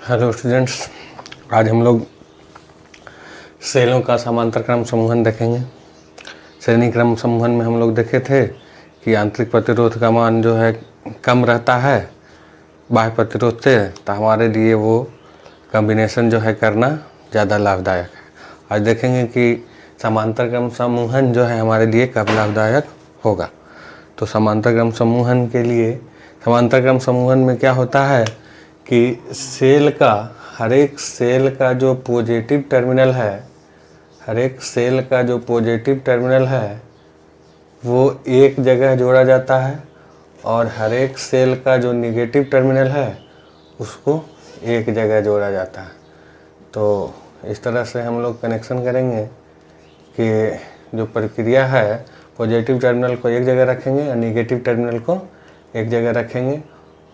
Hello students, आज हम लोग सेलों का समांतर क्रम समूहन देखेंगे। श्रेणी क्रम समूहन में हम लोग देखे थे कि आंतरिक प्रतिरोध का मान जो है कम रहता है बाह्य प्रतिरोध से, तो हमारे लिए वो कॉम्बिनेशन जो है करना ज़्यादा लाभदायक है। आज देखेंगे कि समांतर क्रम समूहन जो है हमारे लिए कब लाभदायक होगा। तो समांतर क्रम समूहन के लिए, समांतर क्रम समूहन में क्या होता है कि सेल का, हर एक सेल का जो पॉजिटिव टर्मिनल है, हर एक सेल का जो पॉजिटिव टर्मिनल है वो एक जगह जोड़ा जाता है और हर एक सेल का जो नेगेटिव टर्मिनल है उसको एक जगह जोड़ा जाता है। तो इस तरह से हम लोग कनेक्शन करेंगे कि जो प्रक्रिया है, पॉजिटिव टर्मिनल को एक जगह रखेंगे और नेगेटिव टर्मिनल को एक जगह रखेंगे,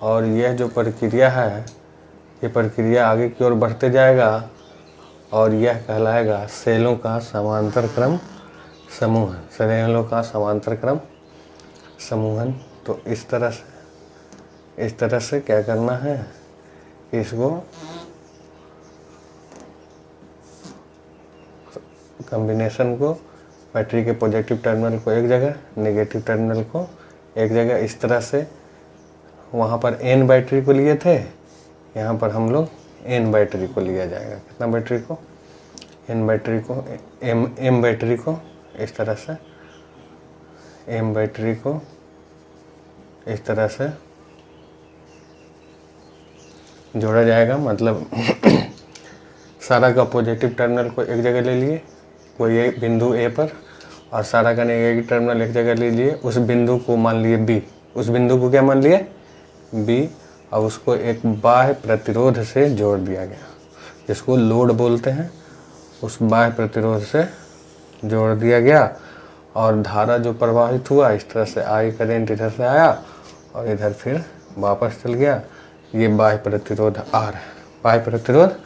और यह जो प्रक्रिया है ये प्रक्रिया आगे की ओर बढ़ते जाएगा और यह कहलाएगा सेलों का समांतर क्रम समूहन। सेलों का समांतर क्रम समूहन। तो इस तरह से क्या करना है, इसको कॉम्बिनेशन को, बैटरी के पॉजिटिव टर्मिनल को एक जगह, नेगेटिव टर्मिनल को एक जगह, इस तरह से वहाँ पर n बैटरी को लिए थे, यहाँ पर हम लोग n बैटरी को लिया जाएगा। कितना बैटरी को? n बैटरी को, m बैटरी को इस तरह से, m बैटरी को इस तरह से जोड़ा जाएगा। मतलब सारा का पॉजिटिव टर्मिनल को एक जगह ले लिए, कोई एक बिंदु A पर, और सारा का नेगेटिव टर्मिनल एक जगह ले लिए। उस बिंदु को मान लिए B, उस बिंदु को क्या मान लिए? B, और उसको एक बाह्य प्रतिरोध से जोड़ दिया गया, जिसको लोड बोलते हैं। उस बाह्य प्रतिरोध से जोड़ दिया गया और धारा जो प्रवाहित हुआ, इस तरह से I करंट इधर से आया और इधर फिर वापस चल गया। ये बाह्य प्रतिरोध R है, बाह्य प्रतिरोध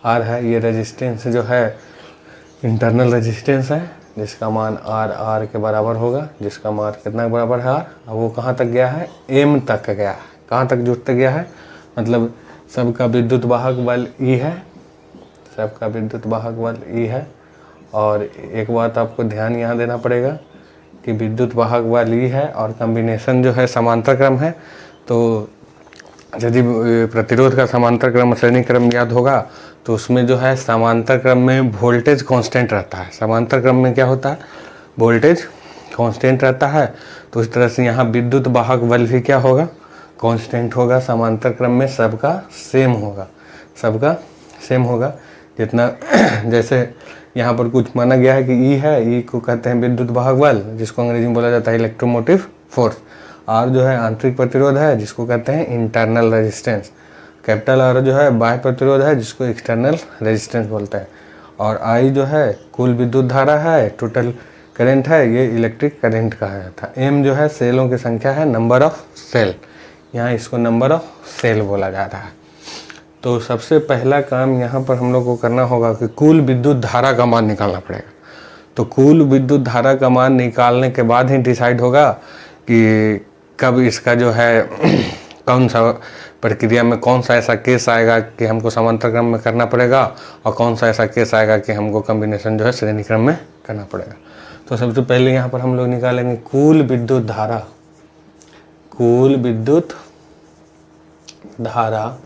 R है। ये रेजिस्टेंस जो है इंटरनल रेजिस्टेंस है, जिसका मान R के बराबर होगा। जिसका मान कितना के बराबर है? R। अब वो कहाँ तक गया है? M तक गया है। कहाँ तक जुड़ते गया है? मतलब सबका विद्युत वाहक बल E है, सबका विद्युत वाहक बल E है। और एक बात आपको ध्यान यहाँ देना पड़ेगा कि विद्युत वाहक बल E है और कॉम्बिनेशन जो है समांतर क्रम है। तो यदि प्रतिरोध का समांतर क्रम श्रेणी क्रम याद होगा तो उसमें जो है समांतर क्रम में वोल्टेज कांस्टेंट रहता है। समांतर क्रम में क्या होता है? वोल्टेज कांस्टेंट रहता है। तो इस तरह से यहाँ विद्युत वाहक बल भी क्या होगा? कांस्टेंट होगा। समांतर क्रम में सबका सेम होगा, सबका सेम होगा। जितना जैसे यहाँ पर कुछ माना गया है कि E है, E को कहते हैं विद्युत वाहक बल, जिसको अंग्रेजी में बोला जाता है इलेक्ट्रोमोटिव फोर्स। R जो है आंतरिक प्रतिरोध है, जिसको कहते हैं इंटरनल रेजिस्टेंस। कैपिटल R जो है बाह्य प्रतिरोध है, जिसको एक्सटर्नल रेजिस्टेंस बोलते हैं। और I जो है कुल विद्युत धारा है, टोटल करंट है, ये इलेक्ट्रिक करंट का है। था M जो है सेलों की संख्या है, नंबर ऑफ सेल, यहाँ इसको नंबर ऑफ सेल बोला जा रहा है। तो सबसे पहला काम यहाँ पर हम लोग को करना होगा कि कुल विद्युत धारा का मान निकालना पड़ेगा। तो कुल विद्युत धारा का मान निकालने के बाद ही डिसाइड होगा कि कब इसका जो है कौन सा प्रक्रिया में कौन सा ऐसा केस आएगा कि हमको समांतर क्रम में करना पड़ेगा, और कौन सा ऐसा केस आएगा कि हमको कॉम्बिनेशन जो है श्रेणी क्रम में करना पड़ेगा। तो सबसे पहले यहाँ पर हम लोग निकालेंगे कुल विद्युत धारा, कुल विद्युत धारा।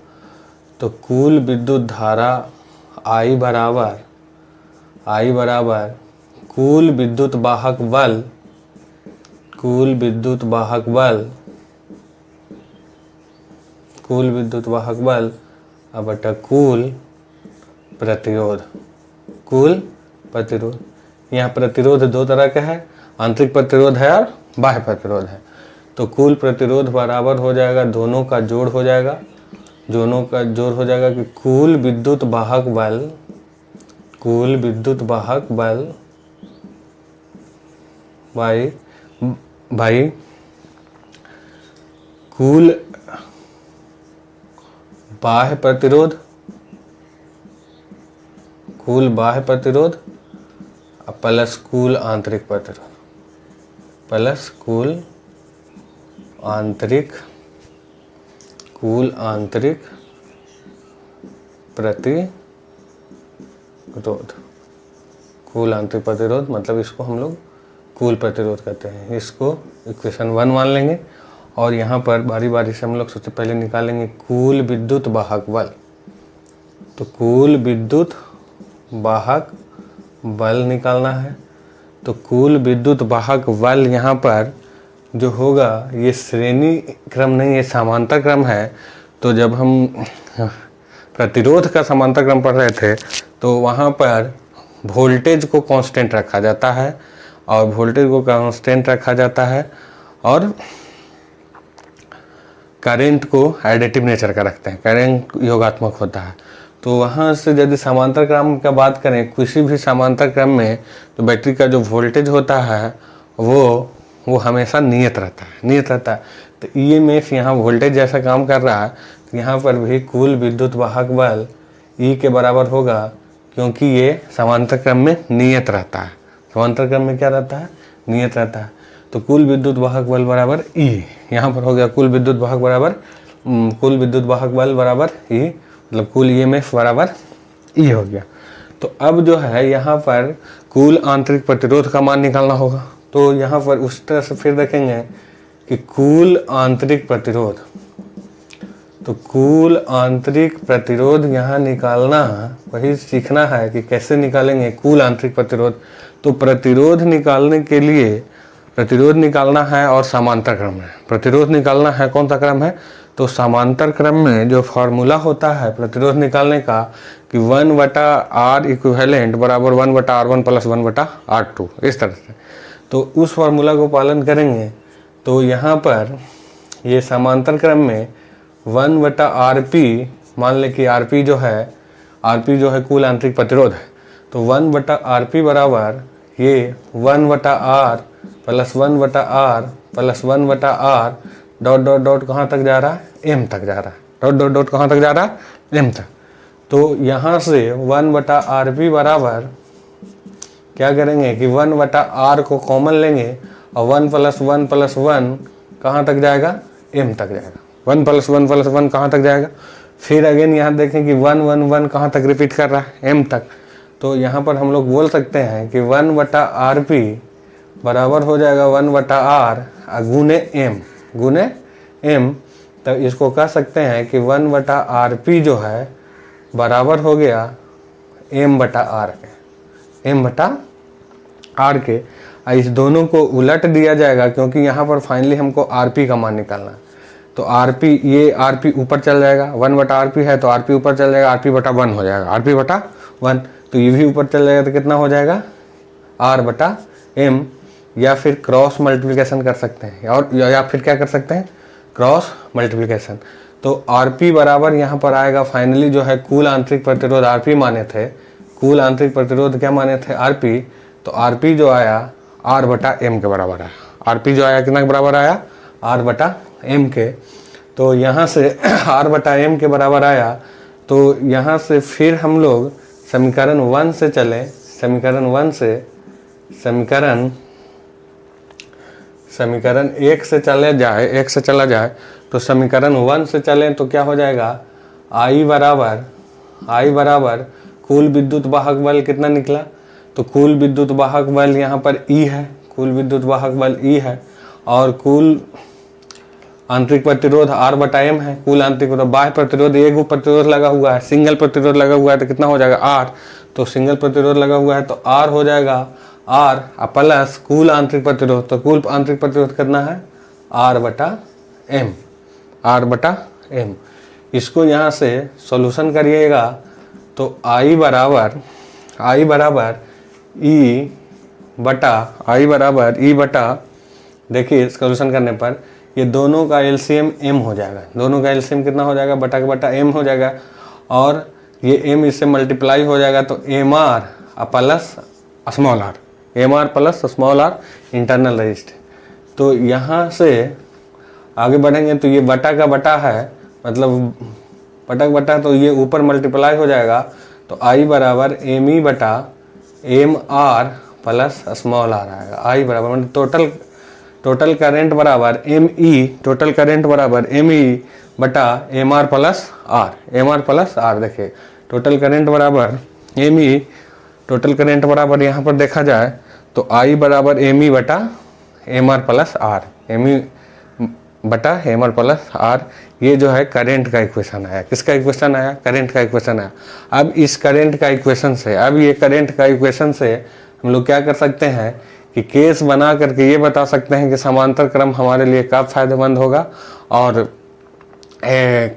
तो कुल विद्युत धारा I बराबर कुल विद्युत वाहक बल, कुल विद्युत वाहक बल, कुल विद्युत वाहक बल बटा कुल प्रतिरोध, कुल प्रतिरोध। यहाँ प्रतिरोध दो तरह का है, आंतरिक प्रतिरोध है और बाह्य प्रतिरोध है। तो कुल प्रतिरोध बराबर हो जाएगा, दोनों का जोड़ हो जाएगा, दोनों का जोड़ हो जाएगा कि कुल विद्युत वाहक बल, कुल विद्युत वाहक बल भाई कुल बाह्य प्रतिरोध, कुल बाह्य प्रतिरोध प्लस कुल आंतरिक प्रतिरोध, प्लस कुल आंतरिक प्रतिरोध, कुल आंतरिक प्रतिरोध मतलब इसको हम लोग कुल प्रतिरोध कहते हैं। इसको इक्वेशन 1 मान लेंगे और यहाँ पर बारी बारी से हम लोग सबसे पहले निकालेंगे कुल विद्युत वाहक बल। तो कुल विद्युत वाहक बल निकालना है। तो कुल विद्युत वाहक बल यहाँ पर जो होगा ये श्रेणी क्रम नहीं, ये समांतर क्रम है। तो जब हम प्रतिरोध का समांतर क्रम पढ़ रहे थे तो वहाँ पर वोल्टेज को कांस्टेंट रखा जाता है और वोल्टेज को कांस्टेंट रखा जाता है और करंट को एडिटिव नेचर का रखते हैं, करंट योगात्मक होता है। तो वहाँ से यदि समांतर क्रम का बात करें, किसी भी समांतर क्रम में तो बैटरी का जो वोल्टेज होता है वो हमेशा नियत रहता है। तो ईएमएफ यहाँ वोल्टेज जैसा काम कर रहा है, तो यहाँ पर भी कुल विद्युत वाहक बल ई के बराबर होगा, क्योंकि ये समांतर क्रम में नियत रहता है। समांतर क्रम में क्या रहता है? नियत रहता है। तो कुल विद्युत वाहक बल बराबर ई, यहाँ पर हो गया कुल विद्युत वाहक बल बराबर ई, मतलब कुल ईएमएफ बराबर ई हो गया। तो अब जो है यहाँ पर कुल आंतरिक प्रतिरोध का मान निकालना होगा। तो यहाँ पर उस तरह से फिर देखेंगे कि कुल आंतरिक प्रतिरोध, तो कुल आंतरिक प्रतिरोध यहाँ निकालना, वही सीखना है कि कैसे निकालेंगे कुल आंतरिक प्रतिरोध। तो प्रतिरोध निकालने के लिए प्रतिरोध निकालना है और समांतर क्रम है। प्रतिरोध निकालना है, कौन सा क्रम है? तो समांतर क्रम में जो फार्मूला होता है प्रतिरोध निकालने का कि 1/R इक्विवेलेंट बराबर 1/R1 प्लस 1/R2, इस तरह से। तो उस फार्मूला को पालन करेंगे तो यहाँ पर ये समांतर क्रम में 1/RP, मान ले कि RP जो है कुल आंतरिक प्रतिरोध है। तो 1/RP बराबर ये 1/R plus 1/R plus 1/R dot dot dot कहाँ तक जा रहा है? M तक जा रहा है। डॉट डॉट डॉट कहाँ तक जा रहा है? M तक। तो यहाँ से 1/RP बराबर क्या करेंगे कि 1/R को कॉमन लेंगे और 1 प्लस 1 प्लस 1 कहाँ तक जाएगा? M तक जाएगा। 1 प्लस 1 प्लस 1 कहाँ तक जाएगा? फिर अगेन यहाँ देखें कि 1 1 1 कहाँ तक रिपीट कर रहा है? M तक। तो यहाँ पर हम लोग बोल सकते हैं कि 1/RP बराबर हो जाएगा 1/R गुने M। तो इसको कह सकते हैं कि 1/RP जो है बराबर हो गया M/R के। इस दोनों को उलट दिया जाएगा क्योंकि यहाँ पर फाइनली हमको RP का मान निकालना है। तो RP, ये RP ऊपर चल जाएगा, 1/RP है तो RP ऊपर चल जाएगा, RP/1 हो जाएगा, RP/1। तो ये भी ऊपर चल जाएगा तो कितना हो जाएगा? R/M, या फिर क्रॉस मल्टीप्लिकेशन कर सकते हैं और या फिर क्या कर सकते हैं? Cross multiplication. तो RP बराबर यहाँ पर आएगा फाइनली जो है कुल आंतरिक प्रतिरोध RP माने थे, कुल आंतरिक प्रतिरोध क्या माने थे? RP। तो RP जो आया R/M के बराबर आया। RP जो आया कितना के बराबर आया? R/M के। तो यहाँ से R/M के बराबर आया। तो यहाँ से फिर हम लोग समीकरण 1 से चले, समीकरण 1 से समीकरण 1 से चला जाए तो समीकरण 1 से चलें तो क्या हो जाएगा? I बराबर कुल विद्युत वाहक बल कितना निकला? तो कुल विद्युत वाहक बल यहाँ पर E है, कुल विद्युत वाहक बल E है और कुल आंतरिक प्रतिरोध R/M है। कुल आंतरिक बाह्य प्रतिरोध, एक प्रतिरोध लगा हुआ है, सिंगल प्रतिरोध लगा हुआ है तो कितना हो जाएगा? R। तो सिंगल प्रतिरोध लगा हुआ है तो R हो जाएगा R प्लस कुल आंतरिक प्रतिरोध। तो कुल आंतरिक प्रतिरोध कितना है? R/M। इसको यहाँ से सॉल्यूशन करिएगा तो I बराबर E बटा, देखिए सॉल्यूशन करने पर ये दोनों का LCM M हो जाएगा। दोनों का LCM कितना हो जाएगा? बटा M हो जाएगा और ये M इससे मल्टीप्लाई हो जाएगा तो MR plus small r internal resistance. तो यहाँ से आगे बढ़ेंगे तो ये बटा का बटा है, मतलब बटा का बटा, तो ये ऊपर मल्टीप्लाई हो जाएगा तो I बराबर ME बटा MR प्लस स्मॉल r आएगा। I बराबर मतलब टोटल करंट बराबर ME बटा MR प्लस R। देखिए टोटल करंट बराबर एम ई, टोटल करंट बराबर यहाँ पर देखा जाए तो आई बराबर एम ई बटा M R plus R, M E बटा एम आर प्लस आर, ये जो है करंट का इक्वेशन आया। किसका इक्वेशन आया? करंट का इक्वेशन आया। अब इस करंट का इक्वेशन से, अब ये करंट का इक्वेशन से हम लोग क्या कर सकते हैं कि केस बना करके ये बता सकते हैं कि समांतर क्रम हमारे लिए कब फायदेमंद होगा और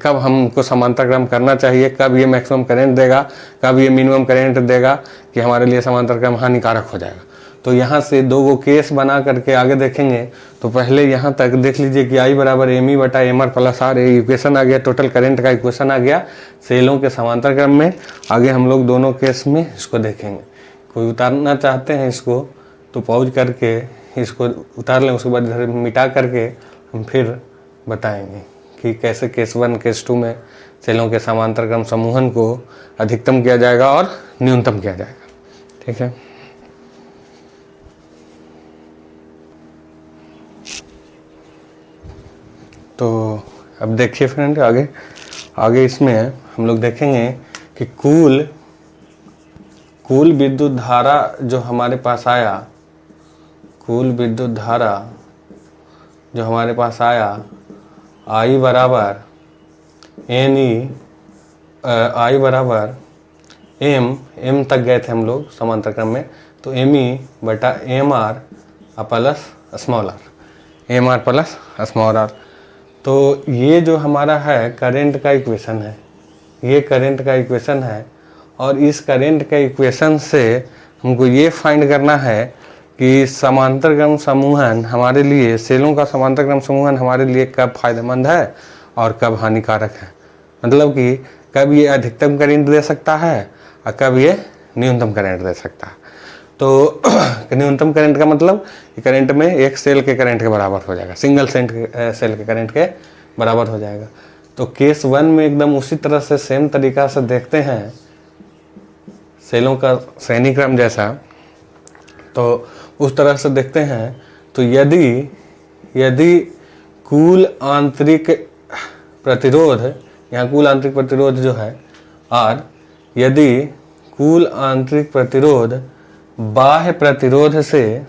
कब हमको समांतर क्रम करना चाहिए, कब ये मैक्सिमम करंट देगा, कब ये मिनिमम करंट देगा कि हमारे लिए समांतर क्रम हानिकारक हो जाएगा। तो यहाँ से दो गो केस बना करके आगे देखेंगे। तो पहले यहाँ तक देख लीजिए कि आई बराबर एम ई बटा M R plus R, equation आ गया, टोटल करंट का इक्वेशन आ गया सेलों के समांतर क्रम में। आगे हम लोग दोनों केस में इसको देखेंगे। कोई उतारना चाहते हैं इसको तो पॉज करके इसको उतार लें, उसके बाद इधर मिटा करके हम फिर बताएंगे कि कैसे केस 1 केस 2 में सेलों के समांतर क्रम समूहन को अधिकतम किया जाएगा और न्यूनतम किया जाएगा। ठीक है, तो अब देखिए फ्रेंड, आगे इसमें हम लोग देखेंगे कि कुल विद्युत धारा जो हमारे पास आया, कुल विद्युत धारा जो हमारे पास आया, आई बराबर एन ई, आई बराबर एम तक गए थे हम लोग समांतर क्रम में, तो एम ई बटा M R plus small R, M R plus small R. तो ये जो हमारा है करंट का इक्वेशन है, ये करंट का इक्वेशन है। और इस करंट के इक्वेशन से हमको ये फाइंड करना है कि समांतर क्रम समूहन हमारे लिए, सेलों का समांतर क्रम समूहन हमारे लिए कब फायदेमंद है और कब हानिकारक है। मतलब कि कब ये अधिकतम करंट दे सकता है और कब ये न्यूनतम करंट दे सकता है। तो न्यूनतम करंट का मतलब कि करंट में एक सेल के करंट के बराबर हो जाएगा, सिंगल सेल के करंट के बराबर हो जाएगा। तो केस 1 में एकदम उसी तरह से सेम तरीका से देखते हैं सेलों का श्रेणी क्रम जैसा, तो उस तरह से देखते हैं। तो यदि कुल आंतरिक प्रतिरोध, यहाँ कुल आंतरिक प्रतिरोध जो है R, यदि कुल आंतरिक प्रतिरोध बाह्य प्रतिरोध से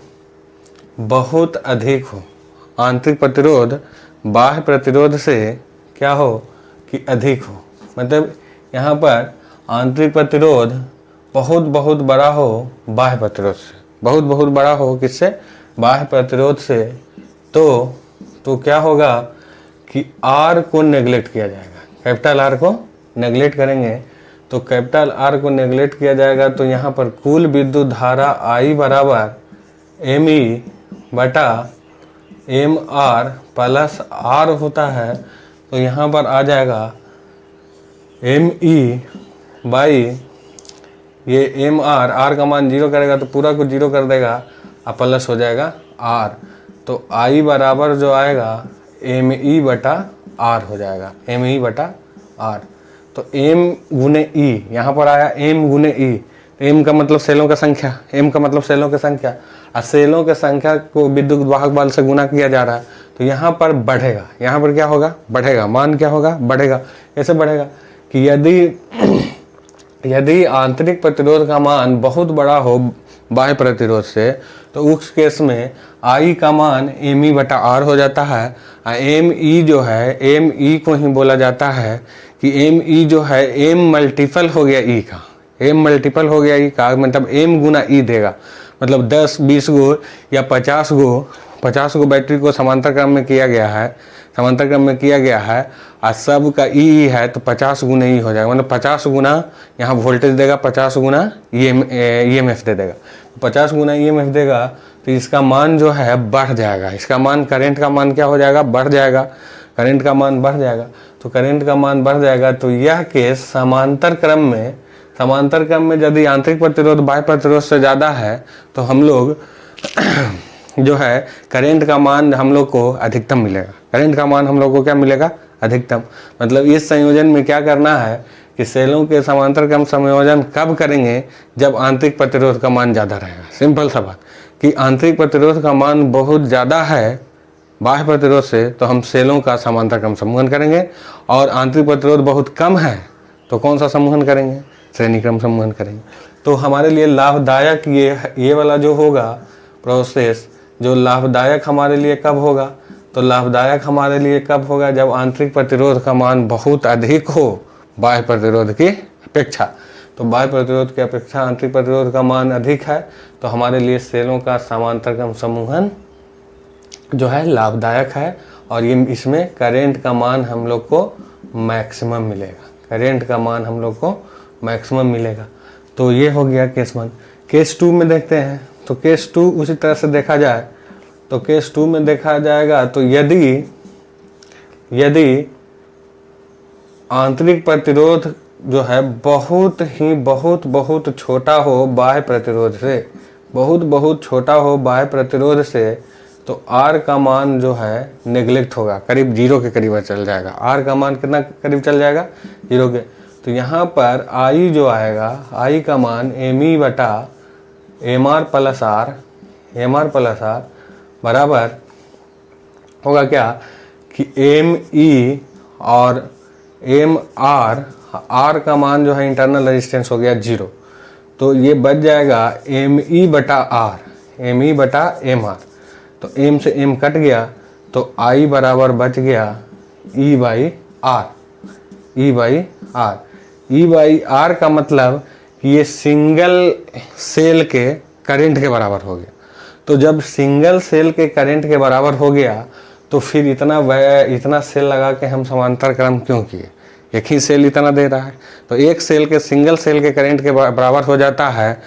बहुत अधिक हो, आंतरिक प्रतिरोध बाह्य प्रतिरोध से क्या हो कि अधिक हो, मतलब यहाँ पर आंतरिक प्रतिरोध बहुत बहुत बड़ा हो बाह्य प्रतिरोध से, बहुत बहुत बड़ा हो किससे? बाह्य प्रतिरोध से। तो क्या होगा कि R को नेगलेक्ट किया जाएगा, कैपिटल R को नेगलेक्ट करेंगे। तो कैपिटल R को नेगलेक्ट किया जाएगा तो यहाँ पर कुल विद्युत धारा I बराबर एम ई बटा एम आर प्लस आर होता है। तो यहाँ पर आ जाएगा एम ई बाई ये एम आर का मान 0 करेगा तो पूरा को 0 कर देगा और प्लस हो जाएगा R। तो I बराबर जो आएगा एम ई बटा आर हो जाएगा, एम ई बटा आर। तो m गुने ई, यहाँ पर आया m गुने ई, m का मतलब सेलों का संख्या, m का मतलब सेलों की संख्या, और सेलों के संख्या को विद्युत वाहक बल से गुना किया जा रहा है। तो यहाँ पर बढ़ेगा, यहाँ पर क्या होगा? बढ़ेगा, मान क्या होगा? बढ़ेगा। कैसे बढ़ेगा कि यदि आंतरिक प्रतिरोध का मान बहुत बड़ा हो बाह्य प्रतिरोध से, तो उस केस में I का मान एम ई बटा आर हो जाता है। एम ई जो है, एम ई को ही बोला जाता है कि एम ई जो है एम मल्टीपल हो गया ई का, एम मल्टीपल हो गया ई का, मतलब एम गुना ई देगा। मतलब 10, 20 गो या 50 गो बैटरी को समांतर क्रम में किया गया है, समांतर क्रम में किया गया है और सब का ई है, तो 50 गुना ई हो जाएगा। मतलब 50 गुना यहाँ वोल्टेज देगा, 50 गुना EMF दे देगा, 50 गुना EMF देगा। तो इसका मान जो है बढ़ जाएगा, इसका मान, करंट का मान क्या हो जाएगा? बढ़ जाएगा, करंट का मान बढ़ जाएगा। तो करंट का मान बढ़ जाएगा तो यह केस समांतर क्रम में यदि आंतरिक प्रतिरोध बाह्य प्रतिरोध से ज़्यादा है तो हम लोग जो है करंट का मान हम लोग को अधिकतम मिलेगा, करंट का मान हम लोग को क्या मिलेगा? अधिकतम। मतलब इस संयोजन में क्या करना है कि सेलों के समांतर क्रम संयोजन कब करेंगे? जब आंतरिक प्रतिरोध का मान ज़्यादा रहेगा। सिंपल सा बात कि आंतरिक प्रतिरोध का मान बहुत ज़्यादा है बाह्य प्रतिरोध से, तो हम सेलों का समांतर क्रम समूहन करेंगे। और आंतरिक प्रतिरोध बहुत कम है तो कौन सा समूहन करेंगे? श्रेणी क्रम समूहन करेंगे। तो हमारे लिए लाभदायक ये वाला जो होगा प्रोसेस, जो लाभदायक हमारे लिए कब होगा, तो लाभदायक हमारे लिए कब होगा, जब आंतरिक प्रतिरोध का मान बहुत अधिक हो बाह्य प्रतिरोध की अपेक्षा। तो बाह्य प्रतिरोध की अपेक्षा आंतरिक प्रतिरोध का मान अधिक है, तो हमारे लिए सेलों का समांतर क्रम समूहन जो है लाभदायक है, और ये इसमें करेंट का मान हम लोग को मैक्सिमम मिलेगा, करेंट का मान हम लोग को मैक्सिमम मिलेगा। तो ये हो गया केस 1। केस 2 में देखते हैं। तो केस 2 उसी तरह से देखा जाए तो केस 2 में देखा जाएगा तो यदि आंतरिक प्रतिरोध जो है बहुत छोटा हो बाह्य प्रतिरोध से, बहुत छोटा हो बाह्य प्रतिरोध से, तो R का मान जो है नेग्लेक्ट होगा, करीब 0 के करीब चल जाएगा। R का मान कितना करीब चल जाएगा, 0 के। तो यहाँ पर I जो आएगा, I का मान ME बटा MR प्लस R बराबर होगा क्या कि ME और MR, R का मान जो है इंटरनल रेजिस्टेंस हो गया 0, तो ये बच जाएगा ME बटा MR। तो M से M कट गया, तो I बराबर बच गया E बाई R का मतलब कि ये सिंगल सेल के करंट के बराबर हो गया। तो जब सिंगल सेल के करंट के बराबर हो गया, तो फिर इतना सेल लगा के हम समांतर क्रम क्यों किए, एक ही सेल इतना दे रहा है। तो एक सेल के सिंगल सेल के करंट के बराबर हो जाता है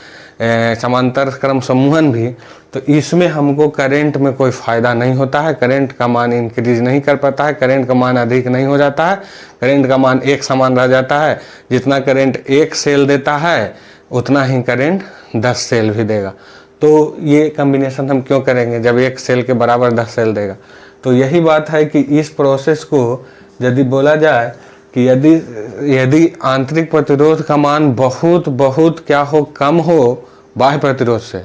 समांतर क्रम समूहन भी। तो इसमें हमको करंट में कोई फ़ायदा नहीं होता है, करंट का मान इंक्रीज नहीं कर पाता है, करंट का मान अधिक नहीं हो जाता है, करंट का मान एक समान रह जाता है। जितना करंट एक सेल देता है उतना ही करंट 10 सेल भी देगा। तो ये कॉम्बिनेशन हम क्यों करेंगे जब एक सेल के बराबर 10 सेल देगा। तो यही बात है कि इस प्रोसेस को यदि बोला जाए कि यदि आंतरिक प्रतिरोध का मान बहुत क्या हो, कम हो बाह्य प्रतिरोध से,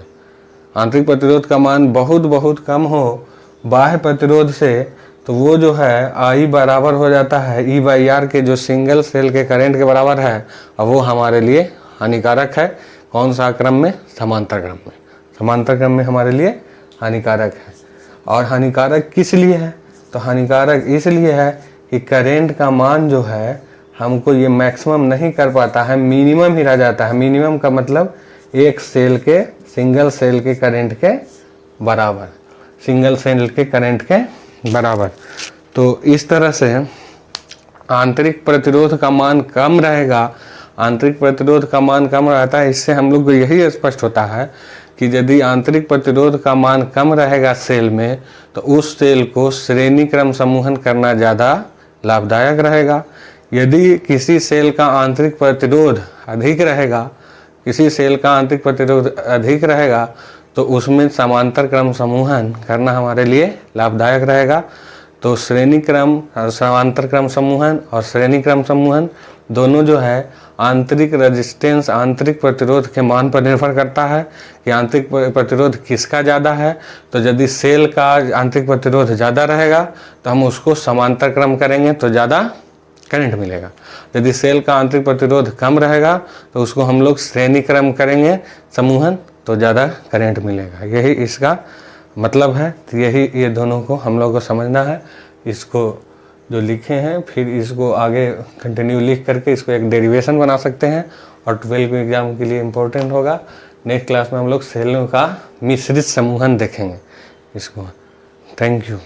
आंतरिक प्रतिरोध का मान बहुत कम हो बाह्य प्रतिरोध से, तो वो जो है I बराबर हो जाता है E बाई R के, जो सिंगल सेल के करंट के बराबर है, और वो हमारे लिए हानिकारक है। कौन सा क्रम में, समांतर क्रम में। समांतर क्रम में हमारे लिए हानिकारक है। और हानिकारक किस लिए है, तो हानिकारक इसलिए है कि करंट का मान जो है हमको ये मैक्सिमम नहीं कर पाता है, मिनिमम ही रह जाता है। मिनिमम का मतलब एक सेल के, सिंगल सेल के करंट के बराबर, सिंगल सेल के करंट के बराबर। तो इस तरह से आंतरिक प्रतिरोध का मान कम रहेगा, आंतरिक प्रतिरोध का मान कम रहता है। इससे हम लोग को यही स्पष्ट होता है कि यदि आंतरिक प्रतिरोध का मान कम रहेगा सेल में, तो उस सेल को श्रेणी क्रम समूहन करना ज़्यादा लाभदायक रहेगा। यदि किसी सेल का आंतरिक प्रतिरोध अधिक रहेगा, किसी सेल का आंतरिक प्रतिरोध अधिक रहेगा, तो उसमें समांतर क्रम समूहन करना हमारे लिए लाभदायक रहेगा। तो श्रेणी क्रम, समांतर क्रम समूहन और श्रेणी क्रम समूहन दोनों जो है आंतरिक रेजिस्टेंस, आंतरिक प्रतिरोध के मान पर निर्भर करता है कि आंतरिक प्रतिरोध किसका ज़्यादा है। तो यदि सेल का आंतरिक प्रतिरोध ज़्यादा रहेगा तो हम उसको समांतर क्रम करेंगे तो ज़्यादा करंट मिलेगा। यदि सेल का आंतरिक प्रतिरोध कम रहेगा तो उसको हम लोग श्रेणी क्रम करेंगे समूहन, तो ज़्यादा करंट मिलेगा। यही इसका मतलब है। तो यही ये दोनों को हम लोग को समझना है। इसको जो लिखे हैं फिर इसको आगे कंटिन्यू लिख करके इसको एक डेरिवेशन बना सकते हैं और 12वीं एग्जाम के लिए इम्पोर्टेंट होगा। नेक्स्ट क्लास में हम लोग सेलों का मिश्रित समूहन देखेंगे इसको। Thank you.